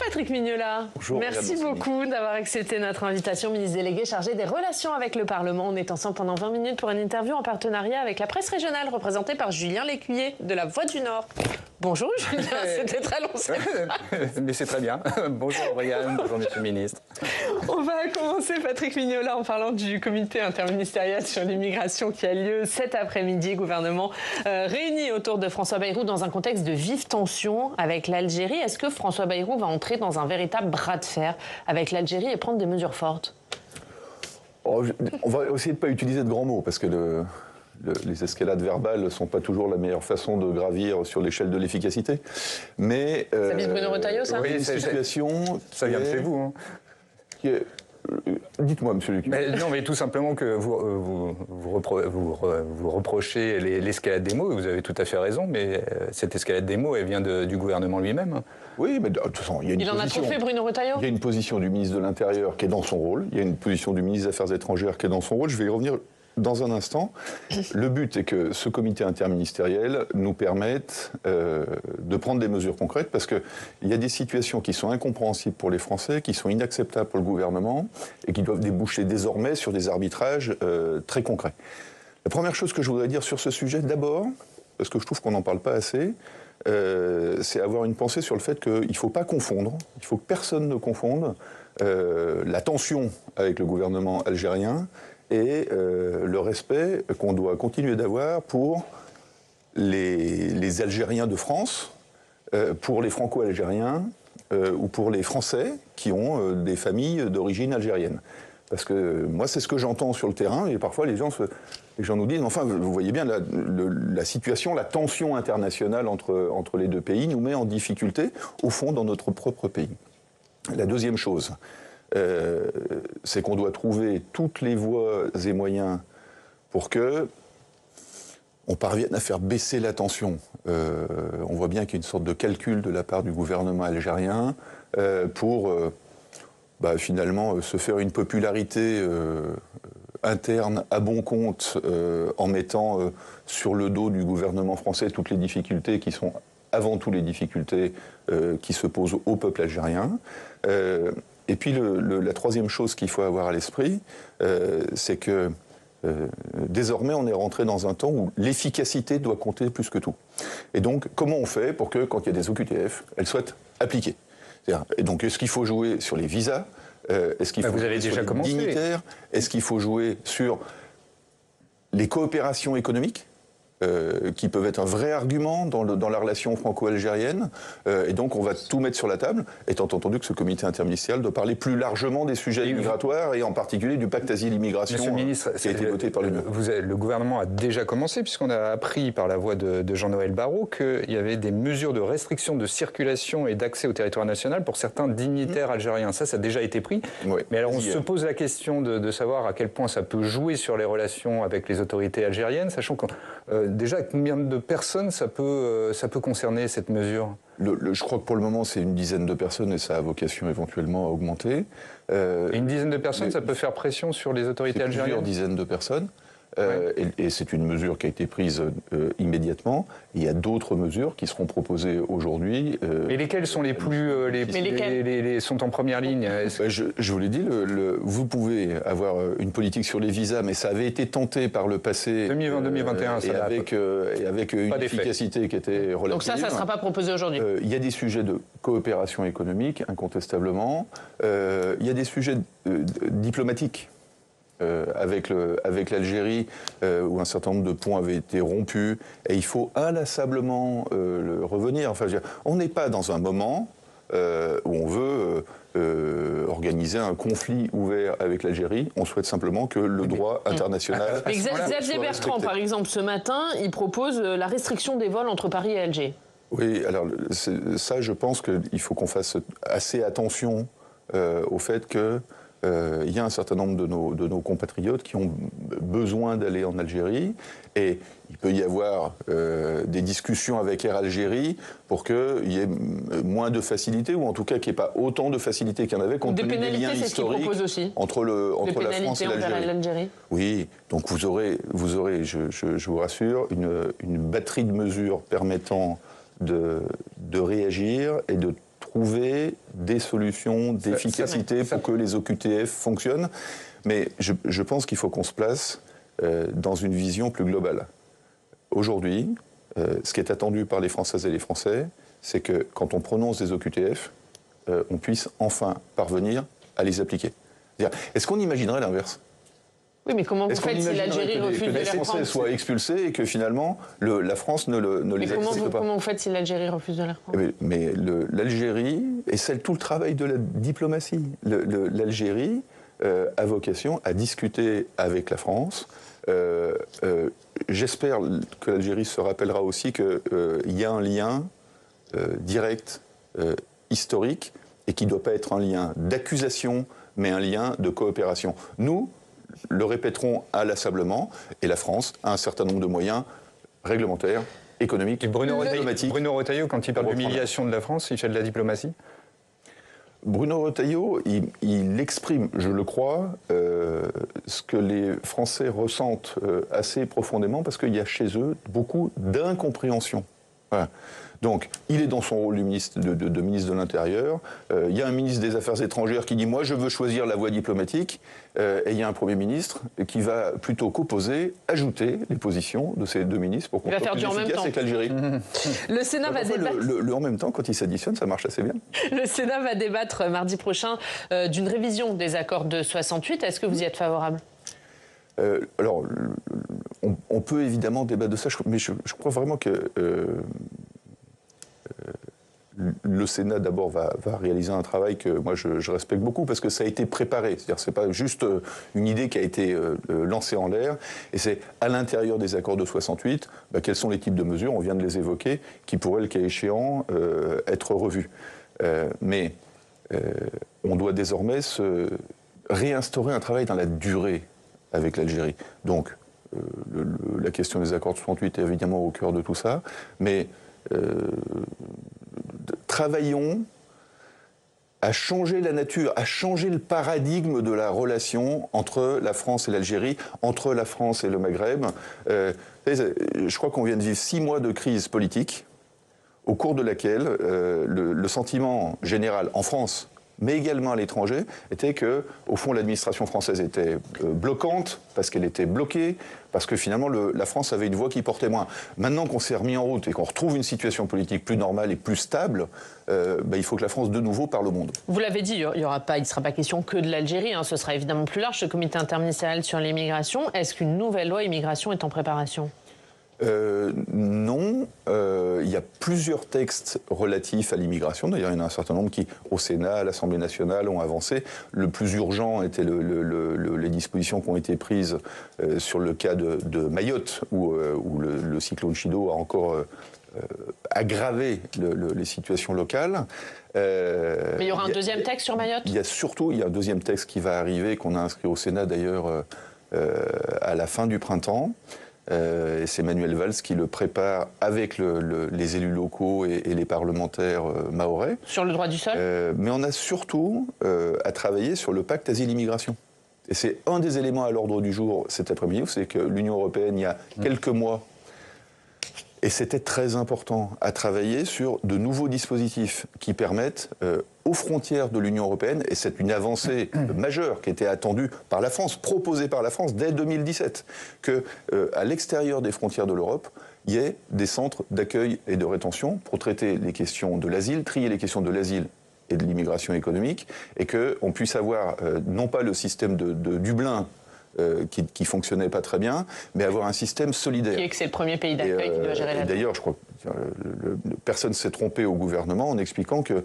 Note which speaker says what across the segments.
Speaker 1: Patrick Mignola.
Speaker 2: Bonjour.
Speaker 1: Merci beaucoup d'avoir accepté notre invitation, ministre délégué chargé des relations avec le Parlement. On est ensemble pendant 20 minutes pour une interview en partenariat avec la presse régionale représentée par Julien Lécuyer de la Voix du Nord. Bonjour Julien, c'était très long.
Speaker 2: Mais c'est très bien. Bonjour Brian, bonjour Monsieur le Ministre.
Speaker 1: On va commencer Patrick Mignola en parlant du comité interministériel sur l'immigration qui a lieu cet après-midi. Gouvernement réuni autour de François Bayrou dans un contexte de vive tension avec l'Algérie. Est-ce que François Bayrou va entrer dans un véritable bras de fer avec l'Algérie et prendre des mesures fortes?
Speaker 3: On va essayer de ne pas utiliser de grands mots parce que les escalades verbales ne sont pas toujours la meilleure façon de gravir sur l'échelle de l'efficacité. Mais
Speaker 1: ça vise Bruno Retailleau, ça?
Speaker 3: Oui, c'est une situation...
Speaker 2: Ça vient de chez vous.
Speaker 3: Hein. Dites-moi, monsieur Luc.
Speaker 2: Non, mais tout simplement que vous reprochez l'escalade des mots, vous avez tout à fait raison, mais cette escalade des mots, elle vient du gouvernement lui-même.
Speaker 3: Oui, mais de toute façon, il y a une position...
Speaker 1: Il en a trop fait, Bruno Retailleau?
Speaker 3: Il y a une position du ministre de l'Intérieur qui est dans son rôle, il y a une position du ministre des Affaires étrangères qui est dans son rôle, je vais y revenir dans un instant. Le but est que ce comité interministériel nous permette de prendre des mesures concrètes parce qu'il y a des situations qui sont incompréhensibles pour les Français, qui sont inacceptables pour le gouvernement et qui doivent déboucher désormais sur des arbitrages très concrets. La première chose que je voudrais dire sur ce sujet, d'abord, parce que je trouve qu'on n'en parle pas assez, c'est avoir une pensée sur le fait qu'il ne faut pas confondre, il faut que personne ne confonde la tension avec le gouvernement algérien et le respect qu'on doit continuer d'avoir pour les Algériens de France, pour les Franco-Algériens ou pour les Français qui ont des familles d'origine algérienne. Parce que moi, c'est ce que j'entends sur le terrain, et parfois les gens nous disent, enfin, vous voyez bien, la situation, la tension internationale entre les deux pays nous met en difficulté, au fond, dans notre propre pays. La deuxième chose, c'est qu'on doit trouver toutes les voies et moyens pour que on parvienne à faire baisser la tension. On voit bien qu'il y a une sorte de calcul de la part du gouvernement algérien pour finalement se faire une popularité interne à bon compte en mettant sur le dos du gouvernement français toutes les difficultés qui sont avant tout les difficultés qui se posent au peuple algérien. Et puis la troisième chose qu'il faut avoir à l'esprit, c'est que désormais on est rentré dans un temps où l'efficacité doit compter plus que tout. Et donc comment on fait pour que quand il y a des OQTF, elles soient appliquées? Et donc est-ce qu'il faut jouer sur les visas? Est-ce qu'il faut jouer sur les dignitaires? Est-ce qu'il faut jouer sur les coopérations économiques qui peuvent être un vrai argument dans la relation franco-algérienne, et donc on va tout mettre sur la table, étant entendu que ce comité interministériel doit parler plus largement des sujets migratoires, et en particulier du pacte asile-immigration qui a été voté par l'Union.
Speaker 2: Le gouvernement a déjà commencé, puisqu'on a appris par la voix de Jean-Noël Barrot qu'il y avait des mesures de restriction de circulation et d'accès au territoire national pour certains dignitaires algériens. Ça a déjà été pris.
Speaker 3: Oui,
Speaker 2: mais alors on se pose la question de savoir à quel point ça peut jouer sur les relations avec les autorités algériennes, sachant que déjà, combien de personnes ça peut concerner, cette mesure?
Speaker 3: Je crois que pour le moment, c'est une dizaine de personnes et ça a vocation éventuellement à augmenter.
Speaker 2: Et une dizaine de personnes, ça peut faire pression sur les autorités algériennes?
Speaker 3: Plusieurs dizaines de personnes. Et c'est une mesure qui a été prise immédiatement. Il y a d'autres mesures qui seront proposées aujourd'hui.
Speaker 2: Et lesquelles sont les plus sont en première ligne?
Speaker 3: Je vous l'ai dit, vous pouvez avoir une politique sur les visas, mais ça avait été tenté par le passé
Speaker 2: 2020-2021,
Speaker 3: et avec une efficacité qui était relative.
Speaker 1: Donc ça ne sera pas proposé aujourd'hui?
Speaker 3: Il y a des sujets de coopération économique, incontestablement. Il y a des sujets diplomatiques. Avec l'Algérie, où un certain nombre de points avaient été rompus, et il faut inlassablement revenir. Enfin, on n'est pas dans un moment où on veut organiser un conflit ouvert avec l'Algérie. On souhaite simplement que le droit international...
Speaker 1: Xavier Bertrand, par exemple, ce matin, il propose la restriction des vols entre Paris et Alger.
Speaker 3: Oui, alors ça, je pense qu'il faut qu'on fasse assez attention au fait que il y a un certain nombre de nos compatriotes qui ont besoin d'aller en Algérie, et il peut y avoir des discussions avec Air Algérie pour qu'il y ait moins de facilité, ou en tout cas qu'il n'y ait pas autant de facilité qu'il y en avait, compte tenu des liens historiques entre la France et l'Algérie. Oui, donc vous aurez, je vous rassure, une batterie de mesures permettant de réagir et de trouver des solutions d'efficacité pour que les OQTF fonctionnent. Mais je pense qu'il faut qu'on se place dans une vision plus globale. Aujourd'hui, ce qui est attendu par les Françaises et les Français, c'est que quand on prononce des OQTF, on puisse enfin parvenir à les appliquer. Est-ce qu'on imaginerait l'inverse ?
Speaker 1: Oui, mais comment vous faites si l'Algérie refuse de les
Speaker 3: prendre ? Que les Français soient expulsés et que finalement la France ne les accepte pas.
Speaker 1: Comment vous faites si l'Algérie refuse de les reprendre ?
Speaker 3: Mais l'Algérie, et c'est tout le travail de la diplomatie, l'Algérie a vocation à discuter avec la France. J'espère que l'Algérie se rappellera aussi qu'il y a un lien direct, historique, et qui ne doit pas être un lien d'accusation, mais un lien de coopération. Nous le répéterons inlassablement, et la France a un certain nombre de moyens réglementaires, économiques,
Speaker 2: et
Speaker 3: diplomatiques.
Speaker 2: Bruno Retailleau, quand il parle d'humiliation de la France, il fait de la diplomatie ?
Speaker 3: Bruno Retailleau, il exprime, je le crois, ce que les Français ressentent assez profondément, parce qu'il y a chez eux beaucoup d'incompréhension. Voilà. Donc, il est dans son rôle de ministre de l'Intérieur. Il y a un ministre des Affaires étrangères qui dit « moi, je veux choisir la voie diplomatique ». Et il y a un Premier ministre qui va plutôt qu'opposer, ajouter les positions de ces deux ministres pour qu'on soit plus efficace avec l'Algérie.
Speaker 1: Le Sénat va débattre...
Speaker 3: Le en même temps, quand il s'additionne, ça marche assez bien.
Speaker 1: Le Sénat va débattre mardi prochain d'une révision des accords de 68. Est-ce que vous y êtes favorable ?
Speaker 3: Alors, on peut évidemment débattre de ça, mais je crois vraiment que le Sénat, d'abord, va réaliser un travail que moi, je respecte beaucoup, parce que ça a été préparé. C'est-à-dire, c'est pas juste une idée qui a été lancée en l'air, et c'est à l'intérieur des accords de 68, quels sont les types de mesures, on vient de les évoquer, qui pourraient, le cas échéant, être revus. Mais on doit désormais réinstaurer un travail dans la durée avec l'Algérie. Donc, la question des accords de 68 est évidemment au cœur de tout ça, mais travaillons à changer la nature, à changer le paradigme de la relation entre la France et l'Algérie, entre la France et le Maghreb. Je crois qu'on vient de vivre 6 mois de crise politique, au cours de laquelle le sentiment général en France, mais également à l'étranger, était que, au fond, l'administration française était bloquante, parce qu'elle était bloquée, parce que finalement, la France avait une voix qui portait moins. Maintenant qu'on s'est remis en route et qu'on retrouve une situation politique plus normale et plus stable, il faut que la France, de nouveau, parle au monde. Vous
Speaker 1: l'avez dit, il ne sera pas question que de l'Algérie, ce sera évidemment plus large, ce comité interministériel sur l'immigration. Est-ce qu'une nouvelle loi immigration est en préparation ?
Speaker 3: Non, il y a plusieurs textes relatifs à l'immigration. D'ailleurs, il y en a un certain nombre qui, au Sénat, à l'Assemblée nationale, ont avancé. Le plus urgent était les dispositions qui ont été prises sur le cas de Mayotte, où le cyclone Chido a encore aggravé les situations locales.
Speaker 1: Mais il y aura un deuxième texte sur Mayotte ?
Speaker 3: Il y a un deuxième texte qui va arriver, qu'on a inscrit au Sénat d'ailleurs à la fin du printemps. Et c'est Manuel Valls qui le prépare avec les élus locaux et les parlementaires mahorais.
Speaker 1: Sur le droit du sol ?
Speaker 3: Mais on a surtout à travailler sur le pacte asile-immigration. Et c'est un des éléments à l'ordre du jour cet après-midi, c'est que l'Union européenne, il y a quelques mois, et c'était très important, à travailler sur de nouveaux dispositifs qui permettent aux frontières de l'Union européenne, et c'est une avancée majeure qui était attendue par la France, proposée par la France dès 2017, qu'à l'extérieur des frontières de l'Europe, il y ait des centres d'accueil et de rétention pour traiter les questions de l'asile, trier les questions de l'asile et de l'immigration économique, et qu'on puisse avoir non pas le système de Dublin, qui fonctionnait pas très bien, mais avoir un système solidaire.
Speaker 1: Qui est que c'est le premier pays d'accueil qui doit gérer la.
Speaker 3: D'ailleurs, je crois que personne ne s'est trompé au gouvernement en expliquant que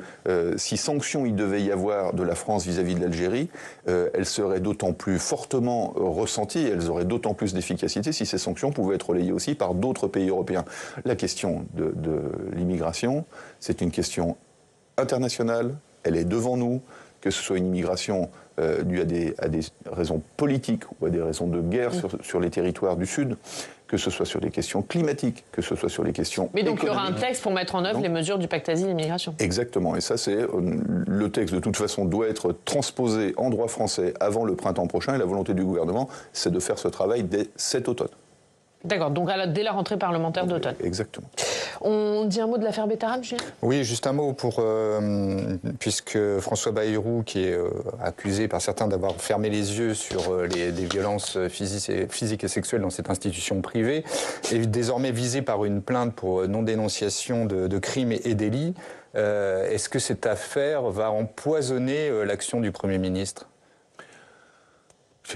Speaker 3: si sanction il devait y avoir de la France vis-à-vis de l'Algérie, elles seraient d'autant plus fortement ressenties, elles auraient d'autant plus d'efficacité si ces sanctions pouvaient être relayées aussi par d'autres pays européens. La question de l'immigration, c'est une question internationale, elle est devant nous, que ce soit une immigration due à des raisons politiques ou à des raisons de guerre sur les territoires du Sud, que ce soit sur les questions climatiques, que ce soit sur les questions
Speaker 1: Mais donc
Speaker 3: économiques.
Speaker 1: Il y aura un texte pour mettre en œuvre les mesures du pacte asile-immigration.
Speaker 3: Exactement, et ça c'est le texte de toute façon doit être transposé en droit français avant le printemps prochain, et la volonté du gouvernement c'est de faire ce travail dès cet automne.
Speaker 1: D'accord, donc dès la rentrée parlementaire d'automne.
Speaker 3: Exactement.
Speaker 1: On dit un mot de l'affaire Betaram, Julien ?
Speaker 2: Oui, juste un mot puisque François Bayrou, qui est accusé par certains d'avoir fermé les yeux sur des violences physiques et sexuelles dans cette institution privée, est désormais visé par une plainte pour non-dénonciation de crimes et délits. Est-ce que cette affaire va empoisonner l'action du Premier ministre ?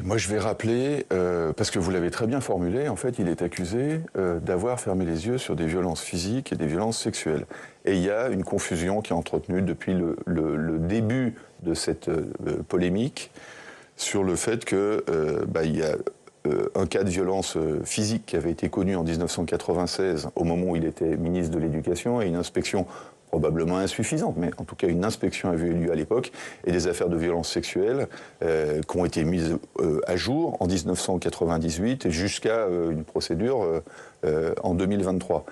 Speaker 3: Moi, je vais rappeler, parce que vous l'avez très bien formulé, en fait, il est accusé d'avoir fermé les yeux sur des violences physiques et des violences sexuelles. Et il y a une confusion qui est entretenue depuis le début de cette polémique sur le fait qu'il y a un cas de violence physique qui avait été connu en 1996, au moment où il était ministre de l'Éducation, et une inspection probablement insuffisante, mais en tout cas une inspection avait eu lieu à l'époque, et des affaires de violences sexuelles qui ont été mises à jour en 1998 et jusqu'à une procédure en 2023.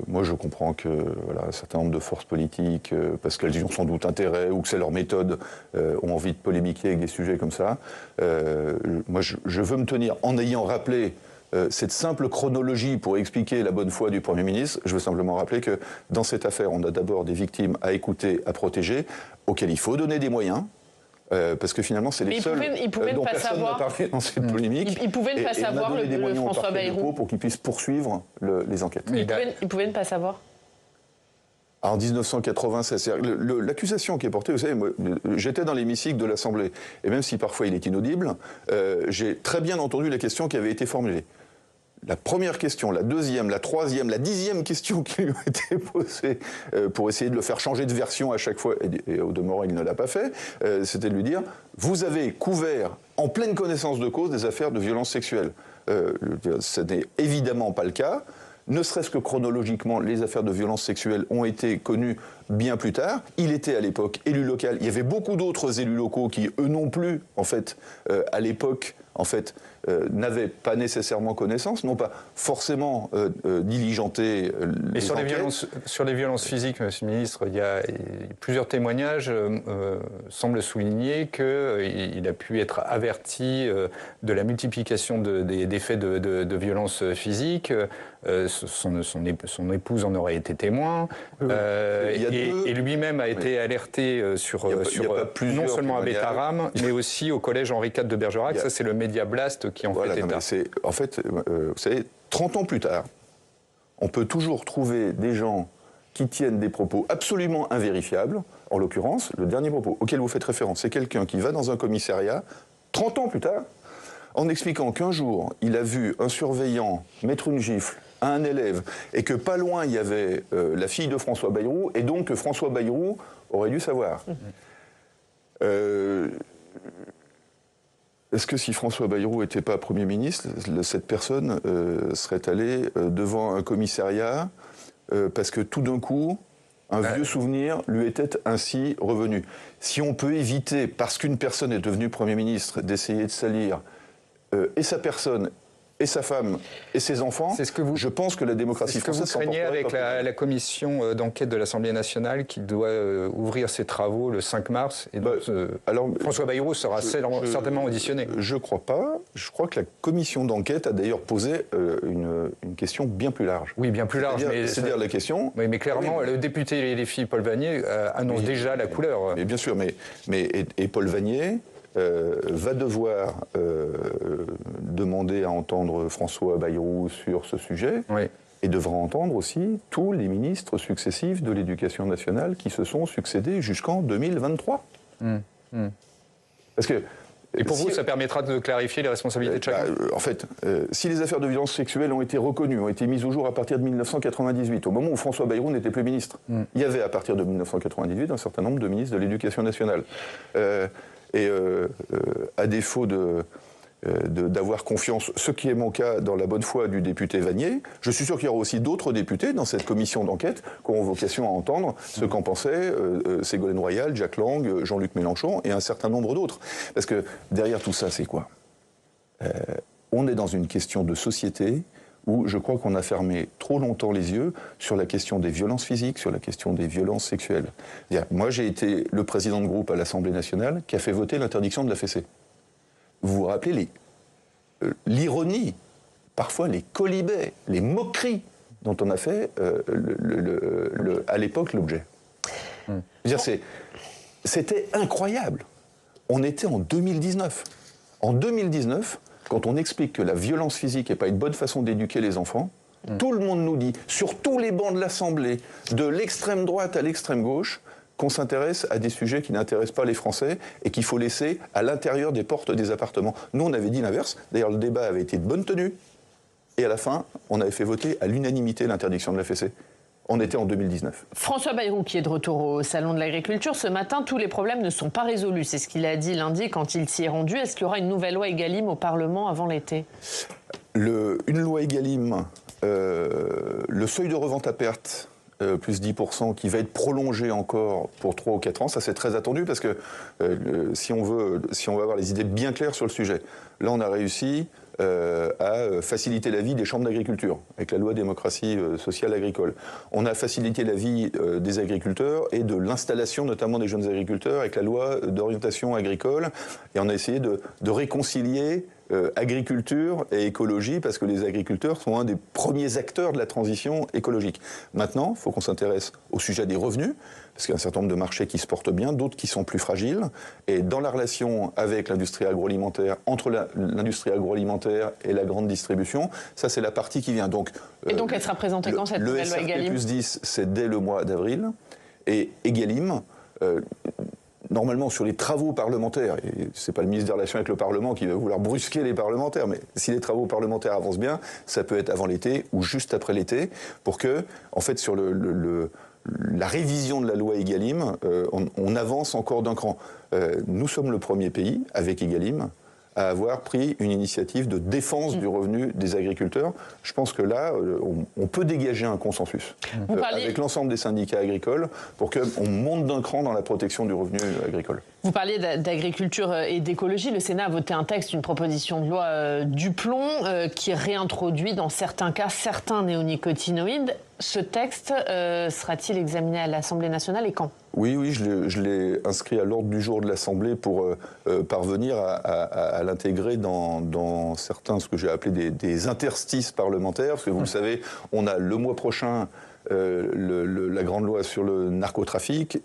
Speaker 3: Moi, je comprends que un certain nombre de forces politiques, parce qu'elles y ont sans doute intérêt ou que c'est leur méthode, ont envie de polémiquer avec des sujets comme ça. Moi, je veux me tenir, en ayant rappelé cette simple chronologie pour expliquer la bonne foi du Premier ministre, je veux simplement rappeler que dans cette affaire, on a d'abord des victimes à écouter, à protéger, auxquelles il faut donner des moyens. Parce que finalement, c'est les seuls dont personne n'a parlé dans cette polémique.
Speaker 1: Il pouvait ne pas savoir, le François Bayrou,
Speaker 3: pour qu'il puisse poursuivre les enquêtes.
Speaker 1: Il pouvait ne pas savoir.
Speaker 3: En 1996, l'accusation qui est portée, vous savez, moi, j'étais dans l'hémicycle de l'Assemblée, et même si parfois il est inaudible, j'ai très bien entendu la question qui avait été formulée. La première question, la deuxième, la troisième, la 10e question qui lui a été posée pour essayer de le faire changer de version à chaque fois, et au demeurant il ne l'a pas fait, c'était de lui dire « Vous avez couvert en pleine connaissance de cause des affaires de violences sexuelles. » Ce n'est évidemment pas le cas. Ne serait-ce que chronologiquement, les affaires de violences sexuelles ont été connues bien plus tard. Il était à l'époque élu local. Il y avait beaucoup d'autres élus locaux qui, eux non plus, en fait, à l'époque, en fait, n'avaient pas nécessairement connaissance, n'ont pas forcément diligenté les enquêtes.
Speaker 2: Sur les violences physiques, Monsieur le Ministre, il y a plusieurs témoignages semblent souligner qu'il a pu être averti de la multiplication des faits de violences physiques. Son épouse en aurait été témoin. Et lui-même a été alerté non seulement à Betaram, mais aussi au collège Henri IV de Bergerac. Ça, c'est le Média Blast qui en fait état.
Speaker 3: En fait, vous savez, 30 ans plus tard, on peut toujours trouver des gens qui tiennent des propos absolument invérifiables. En l'occurrence, le dernier propos auquel vous faites référence, c'est quelqu'un qui va dans un commissariat, 30 ans plus tard, en expliquant qu'un jour, il a vu un surveillant mettre une gifle à un élève, et que pas loin, il y avait la fille de François Bayrou, et donc que François Bayrou aurait dû savoir. Est-ce que si François Bayrou n'était pas Premier ministre, cette personne serait allée devant un commissariat parce que tout d'un coup, un vieux souvenir lui était ainsi revenu? Si on peut éviter, parce qu'une personne est devenue Premier ministre, d'essayer de salir et sa personne, et sa femme, et ses enfants, je pense que la démocratie française...
Speaker 2: C'est ce que vous craignez avec la commission d'enquête de l'Assemblée nationale qui doit ouvrir ses travaux le 5 mars, et donc François Bayrou sera certainement auditionné.
Speaker 3: Je ne crois pas. Je crois que la commission d'enquête a d'ailleurs posé une question bien plus large.
Speaker 2: Oui, bien plus large.
Speaker 3: C'est-à-dire la question...
Speaker 2: Oui, mais clairement, le député LFI Paul Vannier annonce déjà la couleur.
Speaker 3: Mais bien sûr, et Paul Vannier... va devoir demander à entendre François Bayrou sur ce sujet, et devra entendre aussi tous les ministres successifs de l'Éducation nationale qui se sont succédés jusqu'en 2023. Parce que,
Speaker 2: et pour vous, ça permettra de clarifier les responsabilités de chacun?
Speaker 3: En fait, si les affaires de violence sexuelle ont été reconnues, ont été mises au jour à partir de 1998, au moment où François Bayrou n'était plus ministre, il y avait à partir de 1998 un certain nombre de ministres de l'Éducation nationale. Et à défaut d'avoir confiance, ce qui est mon cas dans la bonne foi du député Vannier, je suis sûr qu'il y aura aussi d'autres députés dans cette commission d'enquête qui auront vocation à entendre ce qu'en pensaient Ségolène Royal, Jack Lang, Jean-Luc Mélenchon et un certain nombre d'autres. Parce que derrière tout ça, c'est quoi? On est dans une question de société où je crois qu'on a fermé trop longtemps les yeux sur la question des violences physiques, sur la question des violences sexuelles. Moi, j'ai été le président de groupe à l'Assemblée nationale qui a fait voter l'interdiction de la fessée. Vous vous rappelez l'ironie, parfois les colibets, les moqueries dont on a fait à l'époque l'objet. C'était incroyable. On était en 2019. En 2019, quand on explique que la violence physique n'est pas une bonne façon d'éduquer les enfants, tout le monde nous dit, sur tous les bancs de l'Assemblée, de l'extrême droite à l'extrême gauche, qu'on s'intéresse à des sujets qui n'intéressent pas les Français et qu'il faut laisser à l'intérieur des portes des appartements. Nous, on avait dit l'inverse. D'ailleurs, le débat avait été de bonne tenue. Et à la fin, on avait fait voter à l'unanimité l'interdiction de la fessée. On était en 2019.
Speaker 1: François Bayrou, qui est de retour au Salon de l'Agriculture, ce matin, tous les problèmes ne sont pas résolus. C'est ce qu'il a dit lundi quand il s'y est rendu. Est-ce qu'il y aura une nouvelle loi Egalim au Parlement avant l'été ?
Speaker 3: Une loi Egalim, le seuil de revente à perte, plus 10%, qui va être prolongé encore pour 3 ou 4 ans, ça c'est très attendu parce que si on veut avoir les idées bien claires sur le sujet, là on a réussi à faciliter la vie des chambres d'agriculture, avec la loi démocratie sociale agricole. On a facilité la vie des agriculteurs et de l'installation, notamment des jeunes agriculteurs, avec la loi d'orientation agricole. Et on a essayé de réconcilier agriculture et écologie, parce que les agriculteurs sont un des premiers acteurs de la transition écologique. Maintenant, il faut qu'on s'intéresse au sujet des revenus, parce qu'il y a un certain nombre de marchés qui se portent bien, d'autres qui sont plus fragiles. Et dans la relation avec l'industrie agroalimentaire, entre l'industrie agroalimentaire et la grande distribution, ça c'est la partie qui vient. Donc,
Speaker 1: et donc elle sera présentée quand cette nouvelle loi Egalim ?
Speaker 3: Le SRP plus 10, c'est dès le mois d'avril. Et Egalim, normalement sur les travaux parlementaires, et c'est pas le ministre des Relations avec le Parlement qui va vouloir brusquer les parlementaires, mais si les travaux parlementaires avancent bien, ça peut être avant l'été ou juste après l'été, pour que, en fait, sur la révision de la loi Egalim, on avance encore d'un cran. Nous sommes le premier pays, avec Egalim, à avoir pris une initiative de défense du revenu des agriculteurs. Je pense que là, on peut dégager un consensus avec l'ensemble des syndicats agricoles pour qu'on monte d'un cran dans la protection du revenu agricole.
Speaker 1: Vous parliez d'agriculture et d'écologie. Le Sénat a voté un texte, une proposition de loi Duplon, qui réintroduit dans certains cas certains néonicotinoïdes. Ce texte sera-t-il examiné à l'Assemblée nationale et quand ?
Speaker 3: Oui, je l'ai inscrit à l'ordre du jour de l'Assemblée pour parvenir à l'intégrer dans certains, ce que j'ai appelé des interstices parlementaires, parce que vous le savez, on a le mois prochain la grande loi sur le narcotrafic,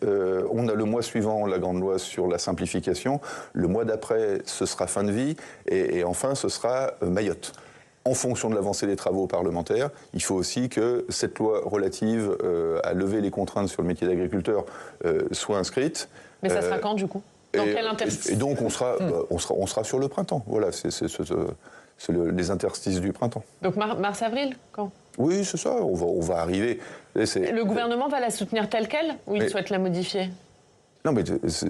Speaker 3: on a le mois suivant la grande loi sur la simplification, le mois d'après ce sera fin de vie, et enfin ce sera Mayotte. En fonction de l'avancée des travaux parlementaires, il faut aussi que cette loi relative à lever les contraintes sur le métier d'agriculteur soit inscrite.
Speaker 1: Mais ça sera quand, du coup ? Dans quel interstice ?
Speaker 3: Et donc, on sera sur le printemps. Voilà, c'est les interstices du printemps.
Speaker 1: Donc, mars-avril, quand ?
Speaker 3: Oui, c'est ça, on va arriver.
Speaker 1: Le gouvernement va la soutenir telle qu'elle, ou il souhaite la modifier ?
Speaker 3: Non, mais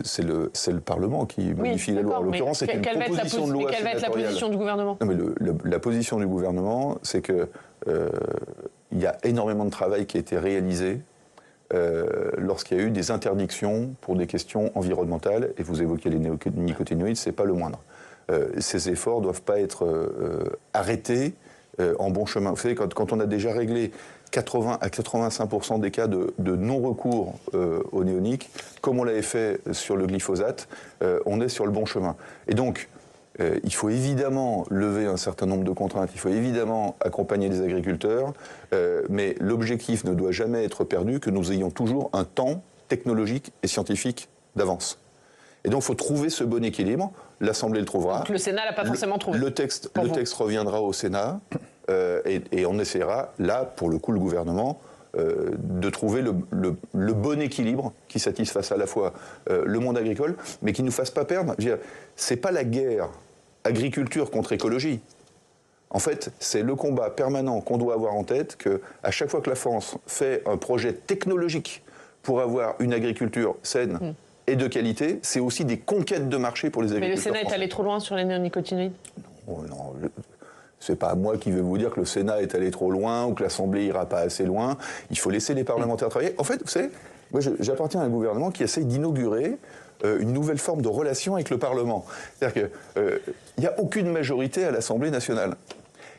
Speaker 3: c'est le Parlement qui modifie la loi. En l'occurrence, c'est une proposition de loi.
Speaker 1: Mais quelle va être la position du gouvernement ?
Speaker 3: Non, mais la position du gouvernement, c'est que il y a énormément de travail qui a été réalisé lorsqu'il y a eu des interdictions pour des questions environnementales. Et vous évoquez les néonicotinoïdes, c'est pas le moindre. Ces efforts ne doivent pas être arrêtés en bon chemin. Vous savez, quand on a déjà réglé 80 à 85% des cas de non-recours aux néoniques, comme on l'avait fait sur le glyphosate, on est sur le bon chemin. Et donc, il faut évidemment lever un certain nombre de contraintes, il faut évidemment accompagner les agriculteurs, mais l'objectif ne doit jamais être perdu que nous ayons toujours un temps technologique et scientifique d'avance. Et donc, il faut trouver ce bon équilibre. L'Assemblée le trouvera. Donc,
Speaker 1: le Sénat ne l'a pas forcément trouvé.
Speaker 3: Le texte reviendra au Sénat et on essaiera, là, pour le coup, le gouvernement, de trouver le bon équilibre qui satisfasse à la fois le monde agricole, mais qui ne nous fasse pas perdre. Ce n'est pas la guerre agriculture contre écologie. En fait, c'est le combat permanent qu'on doit avoir en tête, qu'à chaque fois que la France fait un projet technologique pour avoir une agriculture saine et de qualité, c'est aussi des conquêtes de marché pour les agriculteurs.
Speaker 1: Mais le Sénat est allé trop loin sur les néonicotinoïdes ?
Speaker 3: Non, c'est pas moi qui vais vous dire que le Sénat est allé trop loin ou que l'Assemblée ira pas assez loin. Il faut laisser les parlementaires travailler. En fait, vous savez, moi j'appartiens à un gouvernement qui essaye d'inaugurer une nouvelle forme de relation avec le Parlement. C'est-à-dire qu'il n'y a aucune majorité à l'Assemblée nationale.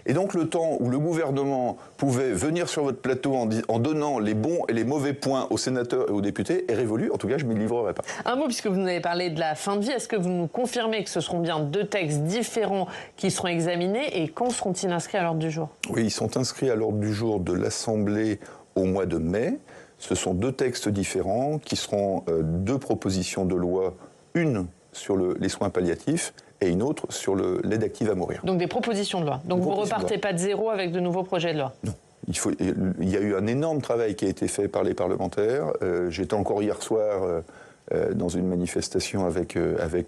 Speaker 3: Et donc le temps où le gouvernement pouvait venir sur votre plateau en donnant les bons et les mauvais points aux sénateurs et aux députés est révolu. En tout cas, je ne m'y livrerai pas.
Speaker 1: Un mot, puisque vous nous avez parlé de la fin de vie. Est-ce que vous nous confirmez que ce seront bien 2 textes différents qui seront examinés et quand seront-ils inscrits à l'ordre du jour?
Speaker 3: Oui, ils sont inscrits à l'ordre du jour de l'Assemblée au mois de mai. Ce sont 2 textes différents qui seront 2 propositions de loi, une sur les soins palliatifs et une autre sur l'aide active à mourir.
Speaker 1: Donc des propositions de loi. Donc vous ne repartez pas de zéro avec de nouveaux projets de loi?
Speaker 3: Non. Il y a eu un énorme travail qui a été fait par les parlementaires. J'étais encore hier soir dans une manifestation avec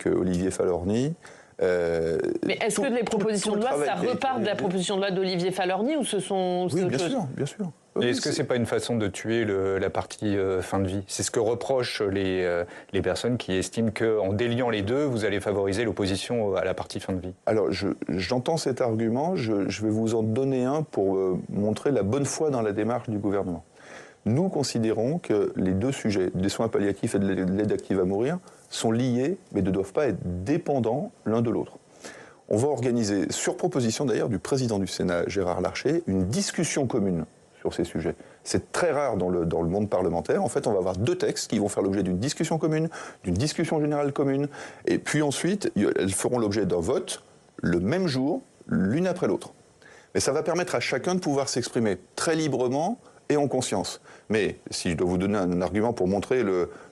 Speaker 3: Olivier Falorni.
Speaker 1: Mais est-ce que les propositions de loi, ça repart de la proposition de loi d'Olivier Falorni ou ce sont...
Speaker 3: Oui, bien sûr, bien sûr.
Speaker 2: Et est-ce que c'est pas une façon de tuer la partie fin de vie? C'est ce que reprochent les personnes qui estiment qu'en déliant les deux, vous allez favoriser l'opposition à la partie fin de vie.
Speaker 3: Alors, j'entends cet argument. Je vais vous en donner un pour montrer la bonne foi dans la démarche du gouvernement. Nous considérons que les 2 sujets, des soins palliatifs et de l'aide active à mourir, sont liés, mais ne doivent pas être dépendants l'un de l'autre. On va organiser, sur proposition d'ailleurs du président du Sénat, Gérard Larcher, une discussion commune sur ces sujets. C'est très rare dans le monde parlementaire. En fait, on va avoir 2 textes qui vont faire l'objet d'une discussion commune, d'une discussion générale commune, et puis ensuite, elles feront l'objet d'un vote le même jour, l'une après l'autre. Mais ça va permettre à chacun de pouvoir s'exprimer très librement et en conscience. Mais si je dois vous donner un argument pour montrer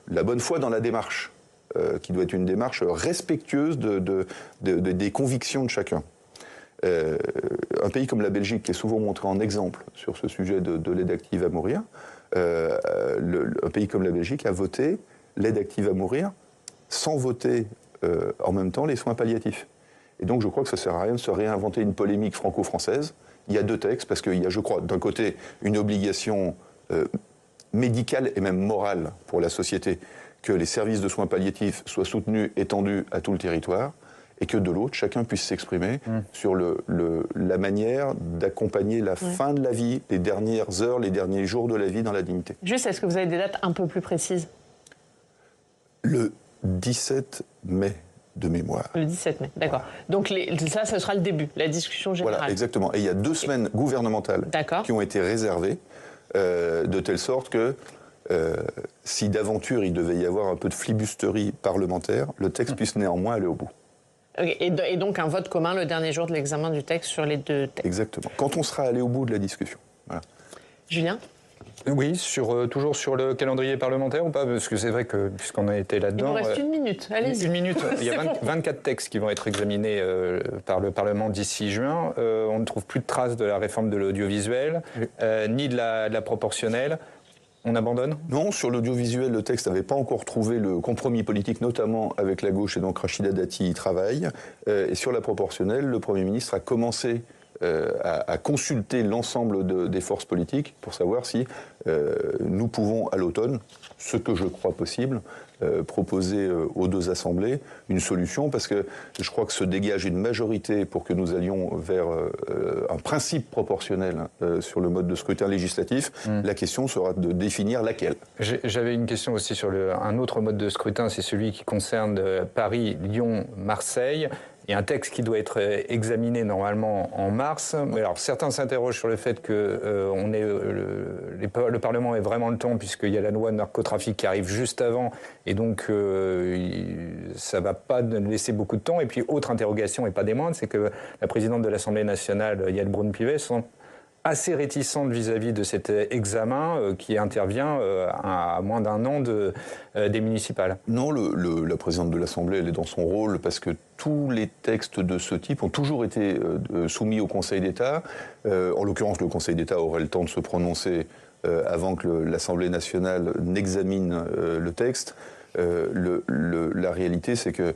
Speaker 3: la bonne foi dans la démarche, qui doit être une démarche respectueuse des convictions de chacun. Un pays comme la Belgique, qui est souvent montré en exemple sur ce sujet de l'aide active à mourir, un pays comme la Belgique a voté l'aide active à mourir sans voter en même temps les soins palliatifs. Et donc je crois que ça ne sert à rien de se réinventer une polémique franco-française. Il y a 2 textes, parce qu'il y a, je crois, d'un côté, une obligation médicale et même morale pour la société que les services de soins palliatifs soient soutenus, étendus à tout le territoire, et que de l'autre, chacun puisse s'exprimer sur la manière d'accompagner la fin de la vie, les dernières heures, les derniers jours de la vie dans la dignité.
Speaker 1: Juste, est-ce que vous avez des dates un peu plus précises?
Speaker 3: Le 17 mai de mémoire.
Speaker 1: Le 17 mai, d'accord. Donc ça, ce sera le début, la discussion générale.
Speaker 3: Voilà, exactement. Et il y a 2 semaines gouvernementales qui ont été réservées, de telle sorte que si d'aventure il devait y avoir un peu de flibusterie parlementaire, le texte puisse néanmoins aller au bout.
Speaker 1: Et donc un vote commun le dernier jour de l'examen du texte sur les 2 textes.
Speaker 3: Exactement. Quand on sera allé au bout de la discussion. Voilà.
Speaker 1: Julien?
Speaker 2: Oui, toujours sur le calendrier parlementaire ou pas? Parce que c'est vrai que, puisqu'on a été là-dedans...
Speaker 1: Il nous reste 1 minute, allez-y.
Speaker 2: 1 minute. Il y a 24 textes qui vont être examinés par le Parlement d'ici juin. On ne trouve plus de traces de la réforme de l'audiovisuel, ni de la proportionnelle. On abandonne?
Speaker 3: Non, sur l'audiovisuel, le texte n'avait pas encore trouvé le compromis politique, notamment avec la gauche, et donc Rachida Dati y travaille. Et sur la proportionnelle, le Premier ministre a commencé à consulter l'ensemble des forces politiques pour savoir si nous pouvons, à l'automne, ce que je crois possible, proposer aux 2 assemblées une solution, parce que je crois que se dégage une majorité pour que nous allions vers un principe proportionnel sur le mode de scrutin législatif. La question sera de définir laquelle.
Speaker 2: J'avais une question aussi sur un autre mode de scrutin, c'est celui qui concerne Paris, Lyon, Marseille. Il y a un texte qui doit être examiné normalement en mars. Mais alors, certains s'interrogent sur le fait que le Parlement ait vraiment le temps, puisqu'il y a la loi de narcotrafic qui arrive juste avant, et donc ça ne va pas laisser beaucoup de temps. Et puis, autre interrogation, et pas des moindres, c'est que la présidente de l'Assemblée nationale, Yael Braun-Pivet, sont assez réticente vis-à-vis de cet examen qui intervient à moins d'1 an des municipales.
Speaker 3: Non, la présidente de l'Assemblée, elle est dans son rôle parce que tous les textes de ce type ont toujours été soumis au Conseil d'État. En l'occurrence, le Conseil d'État aurait le temps de se prononcer avant que l'Assemblée nationale n'examine le texte. La réalité, c'est que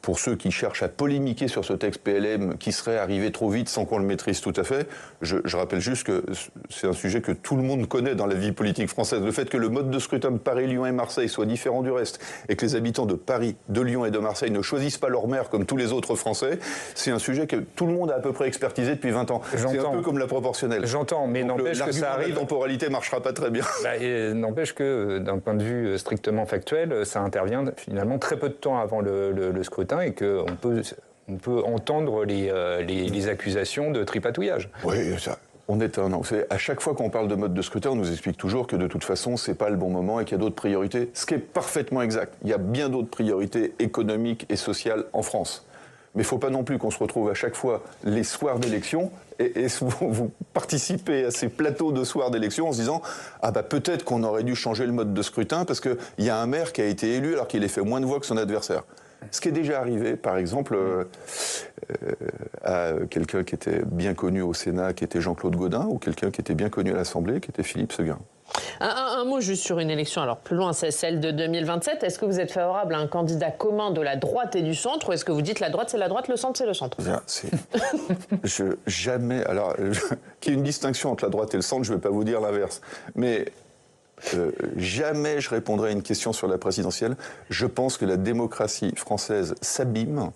Speaker 3: pour ceux qui cherchent à polémiquer sur ce texte PLM qui serait arrivé trop vite sans qu'on le maîtrise tout à fait, je rappelle juste que c'est un sujet que tout le monde connaît dans la vie politique française. Le fait que le mode de scrutin de Paris, Lyon et Marseille soit différent du reste et que les habitants de Paris, de Lyon et de Marseille ne choisissent pas leur maire comme tous les autres Français, c'est un sujet que tout le monde a à peu près expertisé depuis 20 ans. C'est un peu comme la proportionnelle.
Speaker 2: J'entends, mais n'empêche que ça arrive...
Speaker 3: La temporalité ne marchera pas très bien.
Speaker 2: N'empêche que, d'un point de vue strictement factuel, ça intervient finalement très peu de temps avant le scrutin et qu'on peut on peut entendre les accusations de tripatouillage.
Speaker 3: Oui, ça. On est vous savez, à chaque fois qu'on parle de mode de scrutin, on nous explique toujours que de toute façon, c'est pas le bon moment et qu'il y a d'autres priorités. Ce qui est parfaitement exact. Il y a bien d'autres priorités économiques et sociales en France. Mais il ne faut pas non plus qu'on se retrouve à chaque fois les soirs d'élection et vous participez à ces plateaux de soirs d'élection en se disant « Ah bah peut-être qu'on aurait dû changer le mode de scrutin parce qu'il y a un maire qui a été élu alors qu'il a fait moins de voix que son adversaire ». Ce qui est déjà arrivé, par exemple, à quelqu'un qui était bien connu au Sénat, qui était Jean-Claude Gaudin, ou quelqu'un qui était bien connu à l'Assemblée, qui était Philippe Séguin.
Speaker 1: Un mot juste sur une élection, alors plus loin, c'est celle de 2027. Est-ce que vous êtes favorable à un candidat commun de la droite et du centre, ou est-ce que vous dites la droite c'est la droite, le centre c'est le centre?
Speaker 3: Jamais. Alors, qu'il y ait une distinction entre la droite et le centre, je ne vais pas vous dire l'inverse. Mais jamais je répondrai à une question sur la présidentielle. Je pense que la démocratie française s'abîme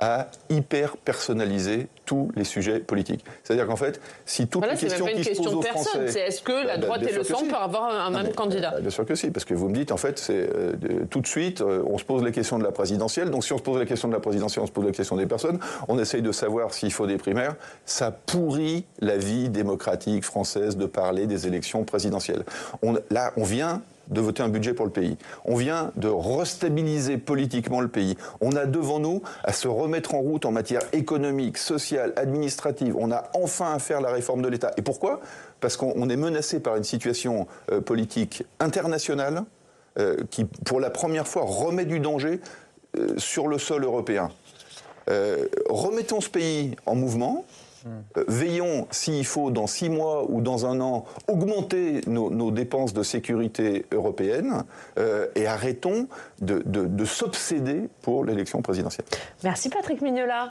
Speaker 3: à hyper personnaliser tous les sujets politiques. C'est-à-dire qu'en fait, si toutes les questions qui se posent aux Français...
Speaker 1: C'est est-ce que la droite et le centre peuvent avoir un même candidat?
Speaker 3: Bien sûr que si, parce que vous me dites, en fait, c'est tout de suite, on se pose la question de la présidentielle, donc si on se pose la question de la présidentielle, on se pose la question des personnes, on essaye de savoir s'il faut des primaires, ça pourrit la vie démocratique française de parler des élections présidentielles. Là, on vient de voter un budget pour le pays. On vient de restabiliser politiquement le pays. On a devant nous à se remettre en route en matière économique, sociale, administrative. On a enfin à faire la réforme de l'État. Et pourquoi ? Parce qu'on est menacé par une situation politique internationale qui, pour la première fois, remet du danger sur le sol européen. Remettons ce pays en mouvement. Veillons, s'il faut, dans 6 mois ou dans 1 an, augmenter nos dépenses de sécurité européennes et arrêtons de s'obséder pour l'élection présidentielle.
Speaker 1: Merci Patrick Mignola.